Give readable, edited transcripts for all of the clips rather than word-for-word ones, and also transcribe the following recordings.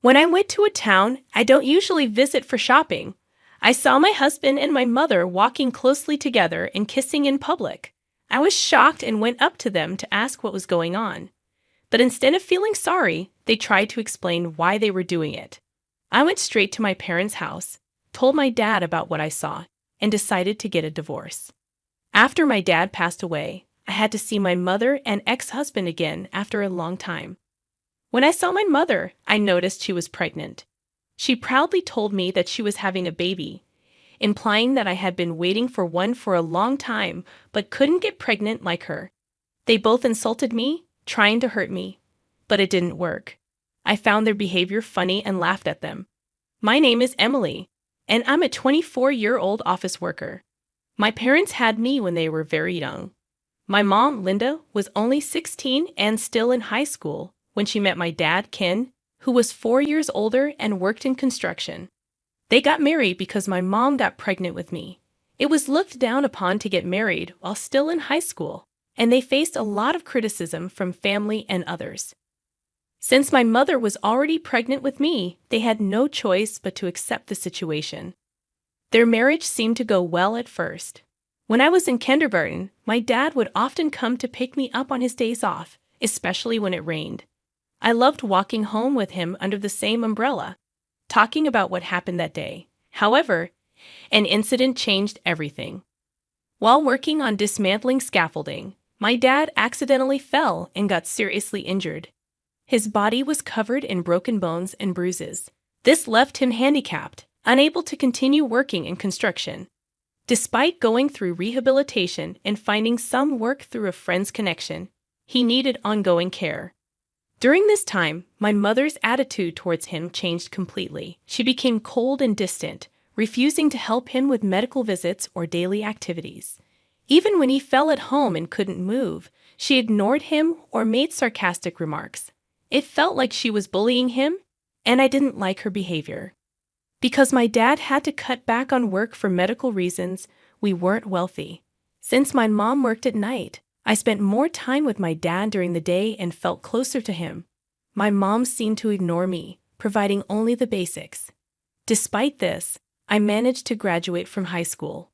When I went to a town I don't usually visit for shopping, I saw my husband and my mother walking closely together and kissing in public. I was shocked and went up to them to ask what was going on. But instead of feeling sorry, they tried to explain why they were doing it. I went straight to my parents' house, told my dad about what I saw, and decided to get a divorce. After my dad passed away, I had to see my mother and ex-husband again after a long time. When I saw my mother, I noticed she was pregnant. She proudly told me that she was having a baby, implying that I had been waiting for one for a long time but couldn't get pregnant like her. They both insulted me, trying to hurt me, but it didn't work. I found their behavior funny and laughed at them. My name is Emily, and I'm a 24-year-old office worker. My parents had me when they were very young. My mom, Linda, was only 16 and still in high school when she met my dad, Ken, who was 4 years older and worked in construction. They got married because my mom got pregnant with me. It was looked down upon to get married while still in high school, and they faced a lot of criticism from family and others. Since my mother was already pregnant with me, they had no choice but to accept the situation. Their marriage seemed to go well at first. When I was in kindergarten, my dad would often come to pick me up on his days off, especially when it rained. I loved walking home with him under the same umbrella, talking about what happened that day. However, an incident changed everything. While working on dismantling scaffolding, my dad accidentally fell and got seriously injured. His body was covered in broken bones and bruises. This left him handicapped, unable to continue working in construction. Despite going through rehabilitation and finding some work through a friend's connection, he needed ongoing care. During this time, my mother's attitude towards him changed completely. She became cold and distant, refusing to help him with medical visits or daily activities. Even when he fell at home and couldn't move, she ignored him or made sarcastic remarks. It felt like she was bullying him, and I didn't like her behavior. Because my dad had to cut back on work for medical reasons, we weren't wealthy. Since my mom worked at night, I spent more time with my dad during the day and felt closer to him. My mom seemed to ignore me, providing only the basics. Despite this, I managed to graduate from high school.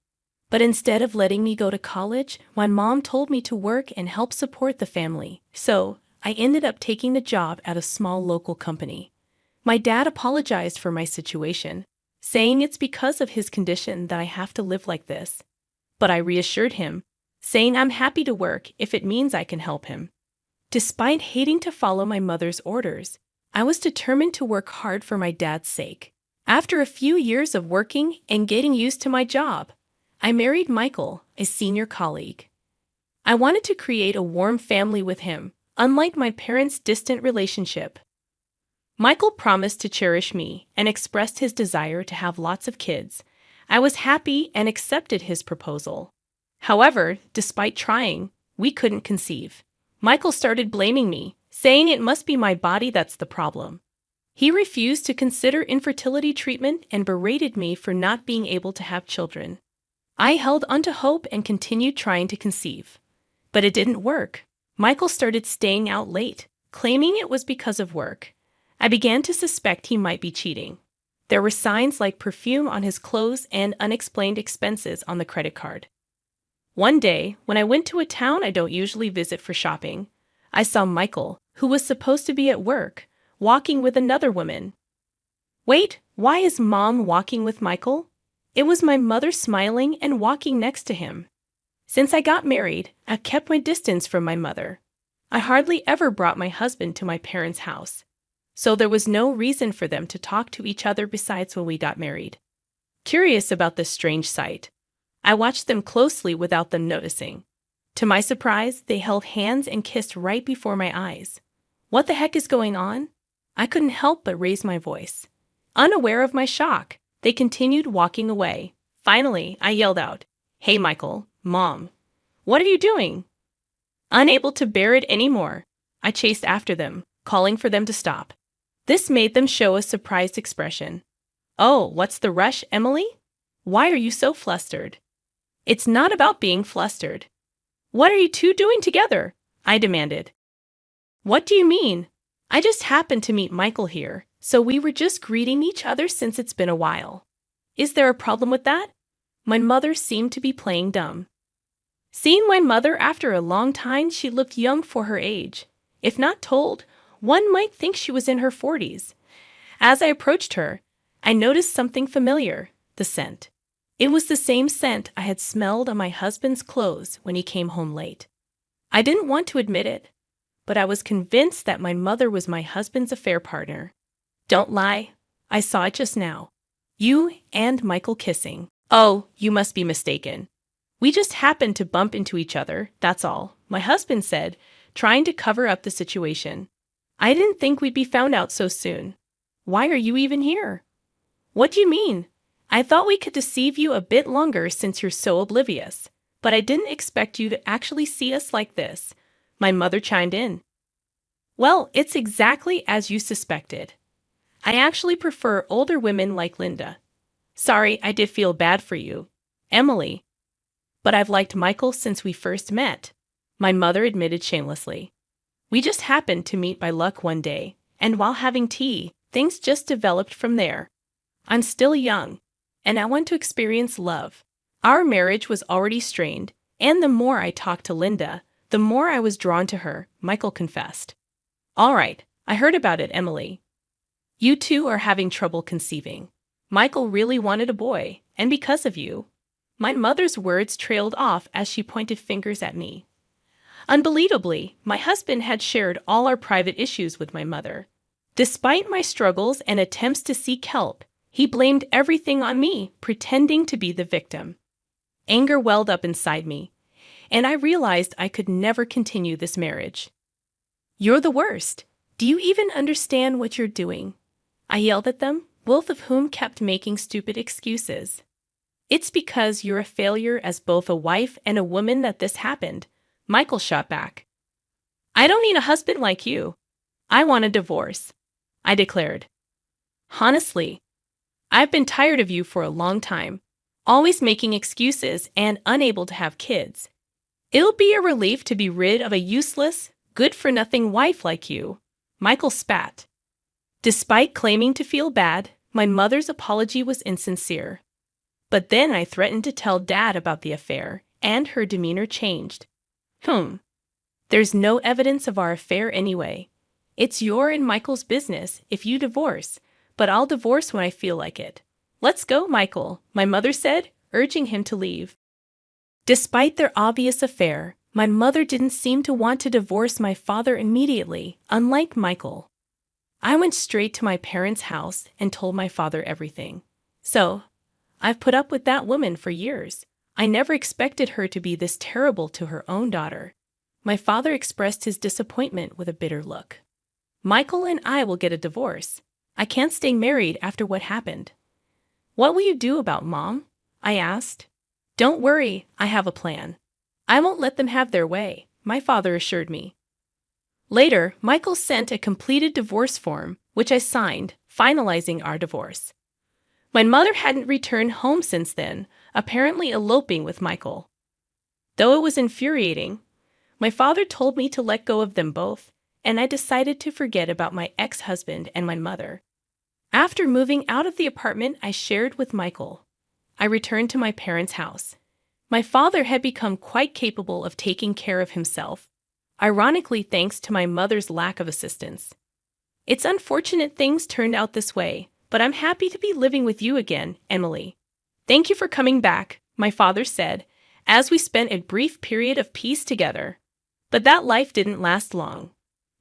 But instead of letting me go to college, my mom told me to work and help support the family. So, I ended up taking the job at a small local company. My dad apologized for my situation, saying it's because of his condition that I have to live like this. But I reassured him, saying I'm happy to work if it means I can help him. Despite hating to follow my mother's orders, I was determined to work hard for my dad's sake. After a few years of working and getting used to my job, I married Michael, a senior colleague. I wanted to create a warm family with him, unlike my parents' distant relationship. Michael promised to cherish me and expressed his desire to have lots of kids. I was happy and accepted his proposal. However, despite trying, we couldn't conceive. Michael started blaming me, saying it must be my body that's the problem. He refused to consider infertility treatment and berated me for not being able to have children. I held onto hope and continued trying to conceive. But it didn't work. Michael started staying out late, claiming it was because of work. I began to suspect he might be cheating. There were signs like perfume on his clothes and unexplained expenses on the credit card. One day, when I went to a town I don't usually visit for shopping, I saw Michael, who was supposed to be at work, walking with another woman. Wait, why is Mom walking with Michael? It was my mother smiling and walking next to him. Since I got married, I kept my distance from my mother. I hardly ever brought my husband to my parents' house, so there was no reason for them to talk to each other besides when we got married. Curious about this strange sight, I watched them closely without them noticing. To my surprise, they held hands and kissed right before my eyes. What the heck is going on? I couldn't help but raise my voice. Unaware of my shock, they continued walking away. Finally, I yelled out, "Hey Michael, Mom, what are you doing?" Unable to bear it anymore, I chased after them, calling for them to stop. This made them show a surprised expression. "Oh, what's the rush, Emily? Why are you so flustered?" "It's not about being flustered." "What are you two doing together?" I demanded. "What do you mean? I just happened to meet Michael here, So we were just greeting each other since it's been a while. Is there a problem with that? My mother seemed to be playing dumb. Seeing my mother after a long time, she looked young for her age. If not told, one might think she was in her 40s. As I approached her, I noticed something familiar, the scent. It was the same scent I had smelled on my husband's clothes when he came home late. I didn't want to admit it, but I was convinced that my mother was my husband's affair partner. Don't lie, I saw it just now. You and Michael kissing. Oh, you must be mistaken. We just happened to bump into each other, that's all, my husband said, trying to cover up the situation. I didn't think we'd be found out so soon. Why are you even here? What do you mean? I thought we could deceive you a bit longer since you're so oblivious, but I didn't expect you to actually see us like this, my mother chimed in. Well, it's exactly as you suspected. I actually prefer older women like Linda. Sorry, I did feel bad for you, Emily. But I've liked Michael since we first met, my mother admitted shamelessly. We just happened to meet by luck one day, and while having tea, things just developed from there. I'm still young, and I want to experience love. Our marriage was already strained, and the more I talked to Linda, the more I was drawn to her, Michael confessed. All right, I heard about it, Emily. You two are having trouble conceiving. Michael really wanted a boy, and because of you. My mother's words trailed off as she pointed fingers at me. Unbelievably, my husband had shared all our private issues with my mother. Despite my struggles and attempts to seek help, he blamed everything on me, pretending to be the victim. Anger welled up inside me, and I realized I could never continue this marriage. You're the worst. Do you even understand what you're doing? I yelled at them, both of whom kept making stupid excuses. It's because you're a failure as both a wife and a woman that this happened, Michael shot back. I don't need a husband like you. I want a divorce, I declared. Honestly, I've been tired of you for a long time, always making excuses and unable to have kids. It'll be a relief to be rid of a useless, good-for-nothing wife like you, Michael spat. Despite claiming to feel bad, my mother's apology was insincere. But then I threatened to tell Dad about the affair, and her demeanor changed. There's no evidence of our affair anyway. It's your and Michael's business if you divorce, but I'll divorce when I feel like it. Let's go, Michael, my mother said, urging him to leave. Despite their obvious affair, my mother didn't seem to want to divorce my father immediately, unlike Michael. I went straight to my parents' house and told my father everything. So, I've put up with that woman for years. I never expected her to be this terrible to her own daughter. My father expressed his disappointment with a bitter look. Michael and I will get a divorce. I can't stay married after what happened. What will you do about Mom? I asked. Don't worry, I have a plan. I won't let them have their way, my father assured me. Later, Michael sent a completed divorce form, which I signed, finalizing our divorce. My mother hadn't returned home since then, apparently eloping with Michael. Though it was infuriating, my father told me to let go of them both, and I decided to forget about my ex-husband and my mother. After moving out of the apartment I shared with Michael, I returned to my parents' house. My father had become quite capable of taking care of himself, ironically thanks to my mother's lack of assistance. It's unfortunate things turned out this way, but I'm happy to be living with you again, Emily. Thank you for coming back, my father said, as we spent a brief period of peace together. But that life didn't last long.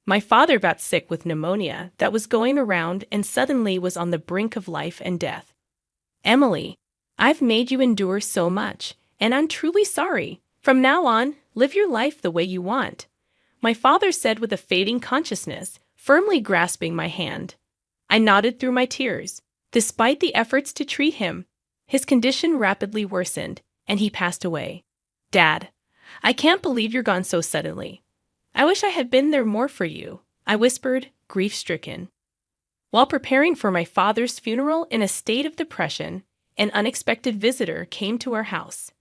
My father got sick with pneumonia that was going around and suddenly was on the brink of life and death. Emily, I've made you endure so much, and I'm truly sorry. From now on, live your life the way you want, my father said with a fading consciousness, firmly grasping my hand. I nodded through my tears. Despite the efforts to treat him, his condition rapidly worsened, and he passed away. Dad, I can't believe you're gone so suddenly. I wish I had been there more for you, I whispered, grief-stricken. While preparing for my father's funeral in a state of depression, an unexpected visitor came to our house.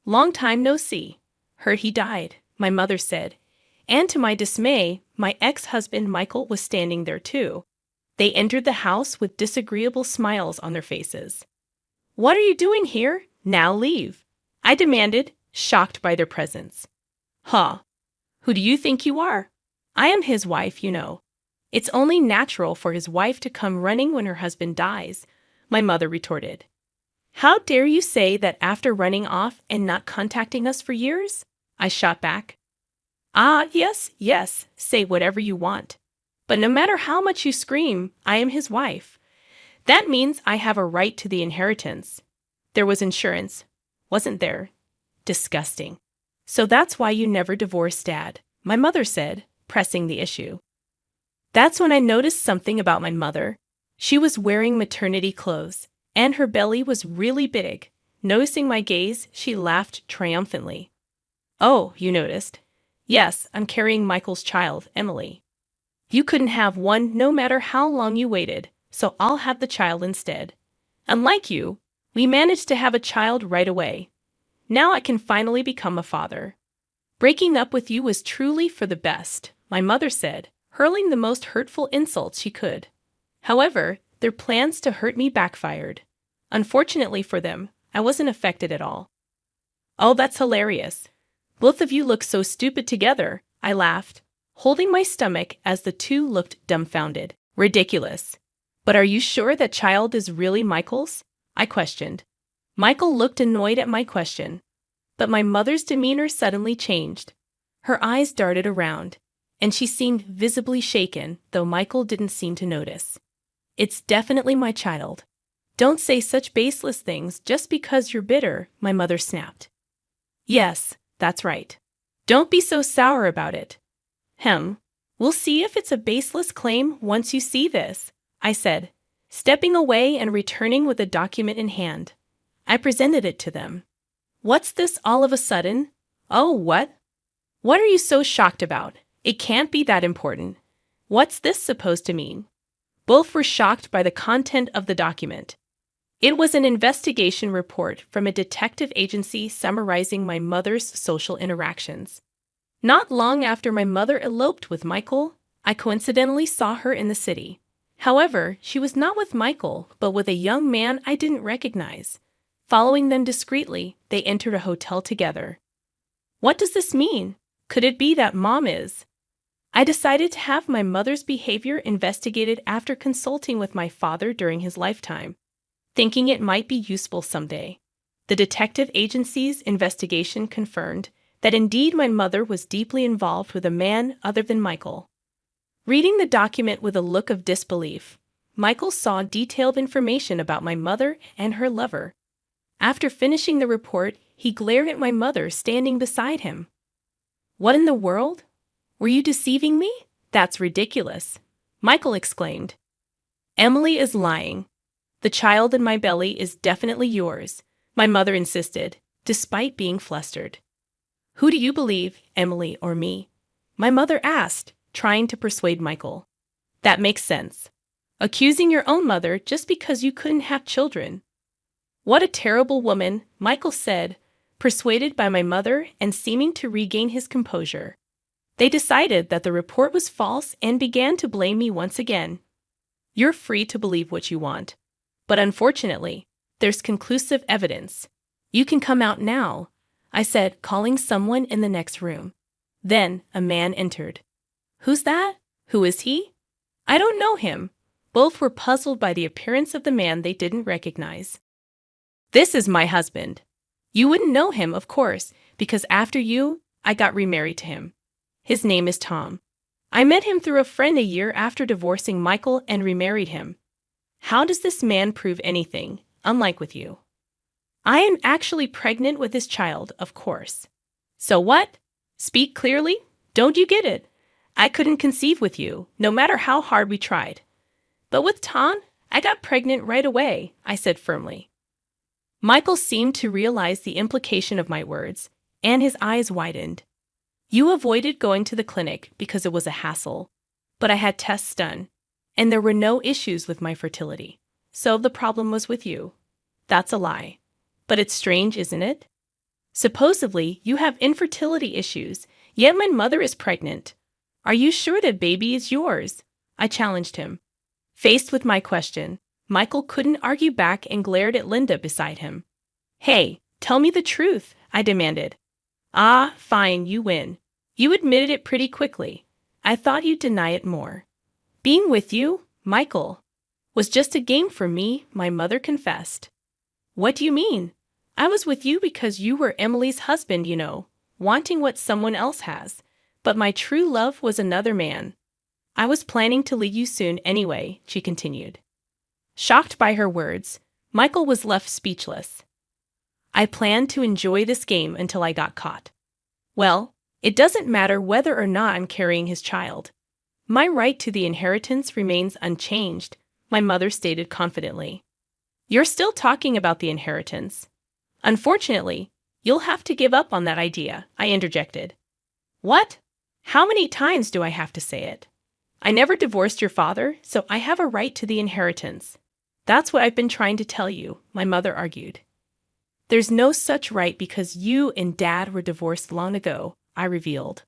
Long time no see. Heard he died, my mother said, and to my dismay, my ex-husband Michael was standing there too. They entered the house with disagreeable smiles on their faces. "What are you doing here? Now leave," I demanded, shocked by their presence. "Huh. Who do you think you are? I am his wife, you know. It's only natural for his wife to come running when her husband dies," my mother retorted. "How dare you say that after running off and not contacting us for years?" I shot back. "Ah, yes, yes, say whatever you want. But no matter how much you scream, I am his wife. That means I have a right to the inheritance. There was insurance, wasn't there? Disgusting. So that's why you never divorced Dad," my mother said, pressing the issue. That's when I noticed something about my mother. She was wearing maternity clothes, and her belly was really big. Noticing my gaze, she laughed triumphantly. "Oh, you noticed? Yes, I'm carrying Michael's child, Emily. You couldn't have one no matter how long you waited, so I'll have the child instead. Unlike you, we managed to have a child right away. Now I can finally become a father. Breaking up with you was truly for the best," my mother said, hurling the most hurtful insults she could. However, their plans to hurt me backfired. Unfortunately for them, I wasn't affected at all. "Oh, that's hilarious. Both of you look so stupid together," I laughed, holding my stomach as the two looked dumbfounded. "Ridiculous. But are you sure that child is really Michael's?" I questioned. Michael looked annoyed at my question, but my mother's demeanor suddenly changed. Her eyes darted around, and she seemed visibly shaken, though Michael didn't seem to notice. "It's definitely my child. Don't say such baseless things just because you're bitter," my mother snapped. "Yes, that's right. Don't be so sour about it." We'll see if it's a baseless claim once you see this," I said, stepping away and returning with a document in hand. I presented it to them. "What's this all of a sudden?" "Oh, what? What are you so shocked about? It can't be that important. What's this supposed to mean?" Both were shocked by the content of the document. It was an investigation report from a detective agency summarizing my mother's social interactions. Not long after my mother eloped with Michael, I coincidentally saw her in the city. However, she was not with Michael, but with a young man I didn't recognize. Following them discreetly, they entered a hotel together. What does this mean? Could it be that Mom is? I decided to have my mother's behavior investigated after consulting with my father during his lifetime, thinking it might be useful someday. The detective agency's investigation confirmed that indeed my mother was deeply involved with a man other than Michael. Reading the document with a look of disbelief, Michael saw detailed information about my mother and her lover. After finishing the report, he glared at my mother standing beside him. "What in the world? Were you deceiving me? That's ridiculous," Michael exclaimed. "Emily is lying. The child in my belly is definitely yours," my mother insisted, despite being flustered. "Who do you believe, Emily or me?" my mother asked, trying to persuade Michael. "That makes sense. Accusing your own mother just because you couldn't have children." "What a terrible woman," Michael said, persuaded by my mother and seeming to regain his composure. They decided that the report was false and began to blame me once again. "You're free to believe what you want. But unfortunately, there's conclusive evidence. You can come out now," I said, calling someone in the next room. Then a man entered. "Who's that? Who is he?" "I don't know him." Both were puzzled by the appearance of the man they didn't recognize. "This is my husband. You wouldn't know him, of course, because after you, I got remarried to him. His name is Tom. I met him through a friend a year after divorcing Michael and remarried him. How does this man prove anything, unlike with you? I am actually pregnant with his child, of course." "So what? Speak clearly. Don't you get it? I couldn't conceive with you, no matter how hard we tried. But with Tom, I got pregnant right away," I said firmly. Michael seemed to realize the implication of my words, and his eyes widened. "You avoided going to the clinic because it was a hassle, but I had tests done, and there were no issues with my fertility. So the problem was with you." "That's a lie. But it's strange, isn't it? Supposedly, you have infertility issues, yet my mother is pregnant. Are you sure that baby is yours?" I challenged him. Faced with my question, Michael couldn't argue back and glared at Linda beside him. Hey, tell me the truth, I demanded. Ah, fine, you win. You admitted it pretty quickly. I thought you'd deny it more. Being with you, Michael, was just a game for me, my mother confessed. What do you mean? I was with you because you were Emily's husband, wanting what someone else has. But my true love was another man. I was planning to leave you soon anyway, she continued. Shocked by her words, Michael was left speechless. I planned to enjoy this game until I got caught. Well, it doesn't matter whether or not I'm carrying his child. My right to the inheritance remains unchanged, my mother stated confidently. You're still talking about the inheritance. Unfortunately, you'll have to give up on that idea, I interjected. What? How many times do I have to say it? I never divorced your father, so I have a right to the inheritance. That's what I've been trying to tell you, my mother argued. There's no such right because you and Dad were divorced long ago, I revealed.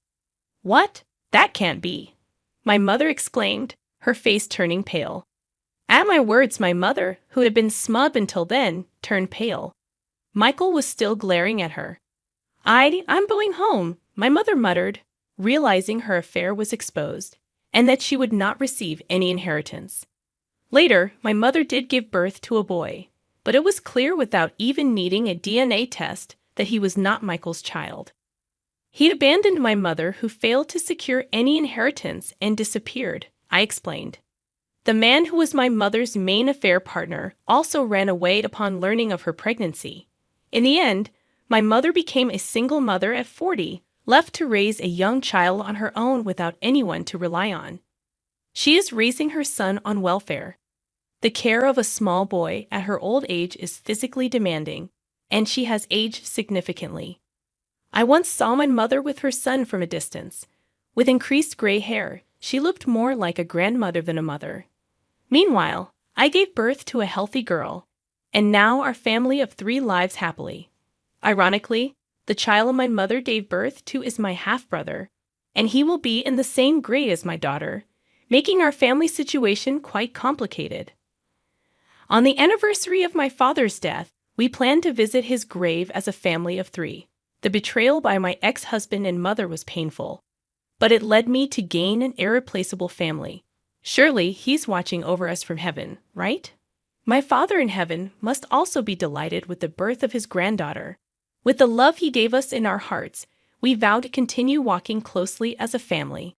What? That can't be, my mother exclaimed, her face turning pale. At my words, my mother, who had been smug until then, turned pale. Michael was still glaring at her. I'm going home, my mother muttered, realizing her affair was exposed, and that she would not receive any inheritance. Later, my mother did give birth to a boy, but it was clear without even needing a DNA test that he was not Michael's child. He'd abandoned my mother, who failed to secure any inheritance, and disappeared, I explained. The man who was my mother's main affair partner also ran away upon learning of her pregnancy. In the end, my mother became a single mother at 40, left to raise a young child on her own without anyone to rely on. She is raising her son on welfare. The care of a small boy at her old age is physically demanding, and she has aged significantly. I once saw my mother with her son from a distance. With increased gray hair, she looked more like a grandmother than a mother. Meanwhile, I gave birth to a healthy girl, and now our family of 3 lives happily. Ironically, the child my mother gave birth to is my half-brother, and he will be in the same grade as my daughter, making our family situation quite complicated. On the anniversary of my father's death, we planned to visit his grave as a family of 3. The betrayal by my ex-husband and mother was painful, but it led me to gain an irreplaceable family. Surely he's watching over us from heaven, right? My Father in heaven must also be delighted with the birth of his granddaughter. With the love he gave us in our hearts, we vow to continue walking closely as a family.